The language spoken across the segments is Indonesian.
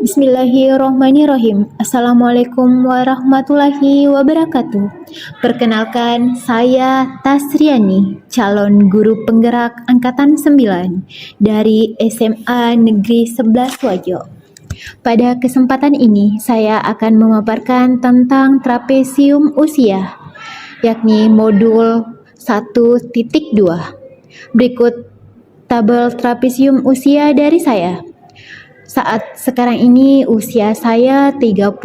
Bismillahirrohmanirrohim. Assalamualaikum warahmatullahi wabarakatuh. Perkenalkan, saya Tasriani, calon guru penggerak Angkatan 9 dari SMA Negeri 11 Wajo. Pada kesempatan ini, saya akan memaparkan tentang trapesium usia, yakni modul 1.2. Berikut tabel trapesium usia dari saya. Saat sekarang ini usia saya 32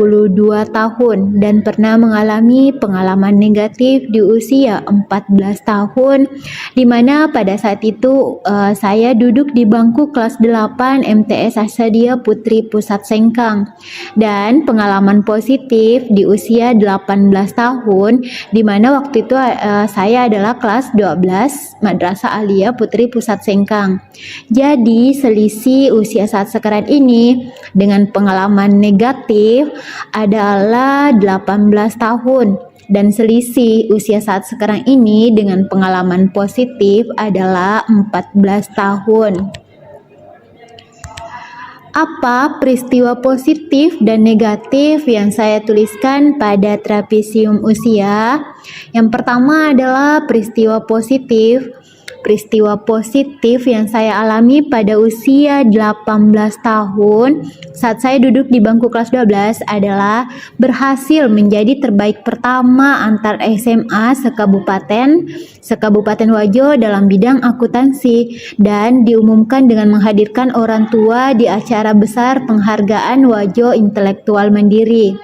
tahun dan pernah mengalami pengalaman negatif di usia 14 tahun, di mana pada saat itu saya duduk di bangku kelas 8 MTS Asadia Putri Pusat Sengkang, dan pengalaman positif di usia 18 tahun, di mana waktu itu saya adalah kelas 12 Madrasah Alia Putri Pusat Sengkang. Jadi selisih usia saat sekarang ini dengan pengalaman negatif adalah 18 tahun, dan selisih usia saat sekarang ini dengan pengalaman positif adalah 14 tahun. Apa peristiwa positif dan negatif yang saya tuliskan pada trapesium usia? Yang pertama adalah peristiwa positif. Peristiwa positif yang saya alami pada usia 18 tahun saat saya duduk di bangku kelas 12 adalah berhasil menjadi terbaik pertama antar SMA sekabupaten Wajo dalam bidang akuntansi, dan diumumkan dengan menghadirkan orang tua di acara besar penghargaan Wajo Intelektual Mandiri.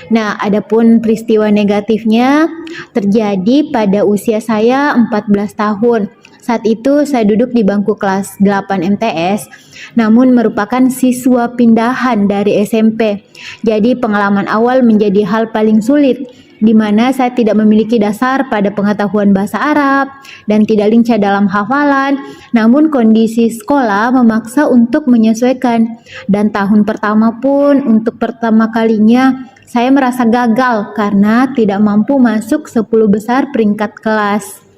Nah, adapun peristiwa negatifnya terjadi pada usia saya 14 tahun. Saat itu saya duduk di bangku kelas 8 MTS, namun merupakan siswa pindahan dari SMP. Jadi pengalaman awal menjadi hal paling sulit, di mana saya tidak memiliki dasar pada pengetahuan bahasa Arab dan tidak lincah dalam hafalan. Namun kondisi sekolah memaksa untuk menyesuaikan, dan tahun pertama pun untuk pertama kalinya saya merasa gagal karena tidak mampu masuk 10 besar peringkat kelas.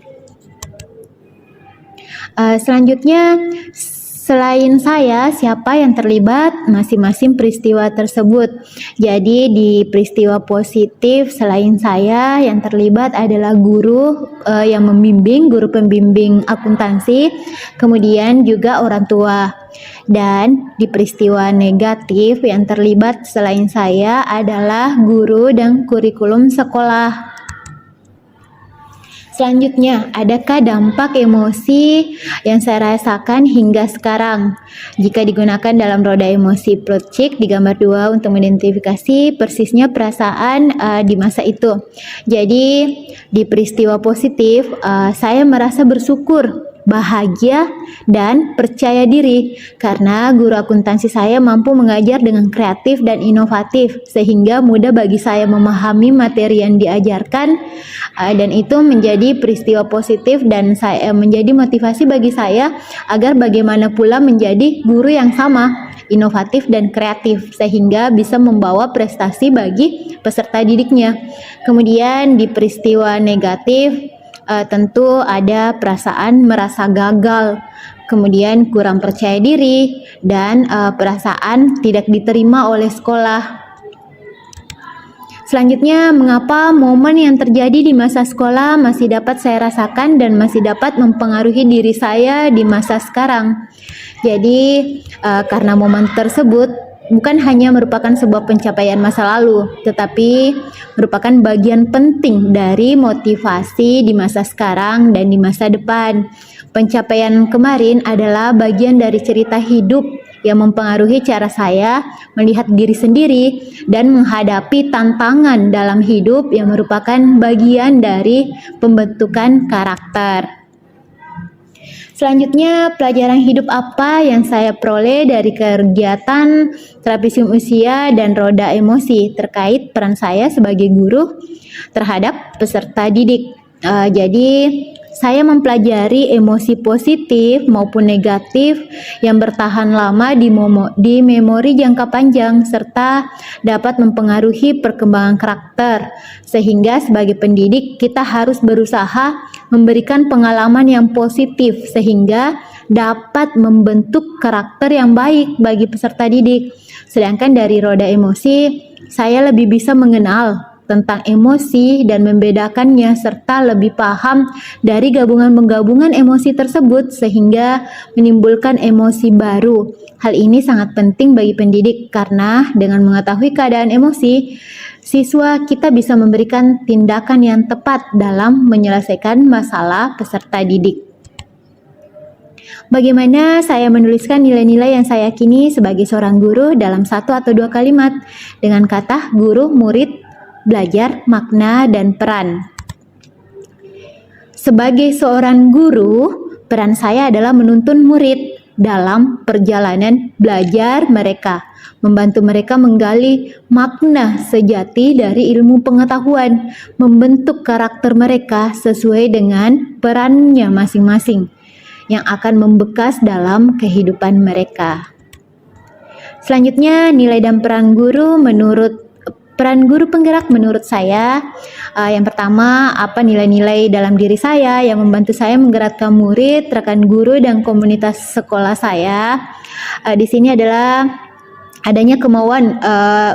Selanjutnya, selain saya, siapa yang terlibat masing-masing peristiwa tersebut? Jadi di peristiwa positif selain saya, yang terlibat adalah guru yang membimbing, guru pembimbing akuntansi, kemudian juga orang tua. Dan di peristiwa negatif yang terlibat selain saya adalah guru dan kurikulum sekolah. Selanjutnya, adakah dampak emosi yang saya rasakan hingga sekarang? Jika digunakan dalam roda emosi Plutchik di gambar 2 untuk mengidentifikasi persisnya perasaan di masa itu. Jadi, di peristiwa positif, saya merasa bersyukur, bahagia, dan percaya diri karena guru akuntansi saya mampu mengajar dengan kreatif dan inovatif sehingga mudah bagi saya memahami materi yang diajarkan, dan itu menjadi peristiwa positif dan saya menjadi motivasi bagi saya agar bagaimana pula menjadi guru yang sama, inovatif dan kreatif sehingga bisa membawa prestasi bagi peserta didiknya. Kemudian di peristiwa negatif tentu ada perasaan merasa gagal, kemudian kurang percaya diri, dan perasaan tidak diterima oleh sekolah. Selanjutnya, mengapa momen yang terjadi di masa sekolah masih dapat saya rasakan dan masih dapat mempengaruhi diri saya di masa sekarang? Jadi, karena momen tersebut bukan hanya merupakan sebuah pencapaian masa lalu, tetapi merupakan bagian penting dari motivasi di masa sekarang dan di masa depan. Pencapaian kemarin adalah bagian dari cerita hidup yang mempengaruhi cara saya melihat diri sendiri dan menghadapi tantangan dalam hidup yang merupakan bagian dari pembentukan karakter. Selanjutnya, pelajaran hidup apa yang saya peroleh dari kegiatan trapesium usia dan roda emosi terkait peran saya sebagai guru terhadap peserta didik. Jadi, saya mempelajari emosi positif maupun negatif yang bertahan lama di memori jangka panjang serta dapat mempengaruhi perkembangan karakter. Sehingga sebagai pendidik kita harus berusaha memberikan pengalaman yang positif sehingga dapat membentuk karakter yang baik bagi peserta didik. Sedangkan dari roda emosi, saya lebih bisa mengenal tentang emosi dan membedakannya serta lebih paham dari gabungan-penggabungan emosi tersebut sehingga menimbulkan emosi baru. Hal ini sangat penting bagi pendidik karena dengan mengetahui keadaan emosi, siswa kita bisa memberikan tindakan yang tepat dalam menyelesaikan masalah peserta didik. Bagaimana saya menuliskan nilai-nilai yang saya yakini sebagai seorang guru dalam 1 atau 2 kalimat dengan kata guru, murid, belajar, makna, dan peran. Sebagai seorang guru, peran saya adalah menuntun murid dalam perjalanan belajar mereka, membantu mereka menggali makna sejati dari ilmu pengetahuan, membentuk karakter mereka sesuai dengan perannya masing-masing yang akan membekas dalam kehidupan mereka. Selanjutnya, nilai dan peran guru peran guru penggerak menurut saya, yang pertama, apa nilai-nilai dalam diri saya yang membantu saya menggerakkan murid, rekan guru, dan komunitas sekolah saya. Di sini adalah adanya kemauan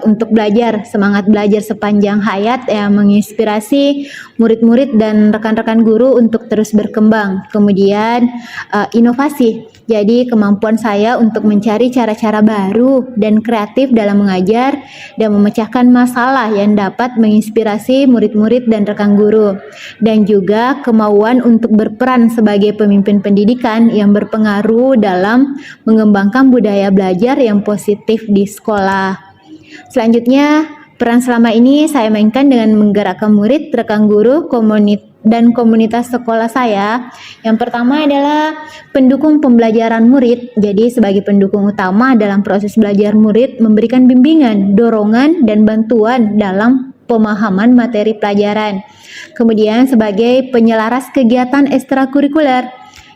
untuk belajar, semangat belajar sepanjang hayat yang menginspirasi murid-murid dan rekan-rekan guru untuk terus berkembang. Kemudian inovasi, jadi kemampuan saya untuk mencari cara-cara baru dan kreatif dalam mengajar dan memecahkan masalah yang dapat menginspirasi murid-murid dan rekan guru. Dan juga kemauan untuk berperan sebagai pemimpin pendidikan yang berpengaruh dalam mengembangkan budaya belajar yang positif di sekolah. Selanjutnya, peran selama ini saya mainkan dengan menggerakkan murid, rekan guru, dan komunitas sekolah saya. Yang pertama adalah pendukung pembelajaran murid. Jadi sebagai pendukung utama dalam proses belajar murid, memberikan bimbingan, dorongan, dan bantuan dalam pemahaman materi pelajaran. Kemudian sebagai penyelaras kegiatan ekstrakurikuler.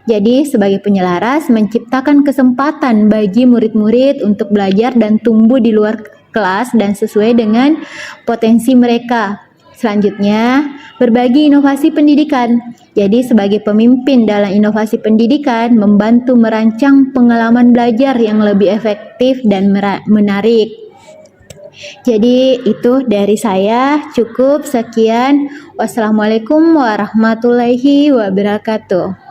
Jadi sebagai penyelaras menciptakan kesempatan bagi murid-murid untuk belajar dan tumbuh di luar kelas dan sesuai dengan potensi mereka. Selanjutnya, berbagi inovasi pendidikan. Jadi sebagai pemimpin dalam inovasi pendidikan, membantu merancang pengalaman belajar yang lebih efektif dan menarik. Jadi itu dari saya, cukup sekian. Wassalamualaikum warahmatullahi wabarakatuh.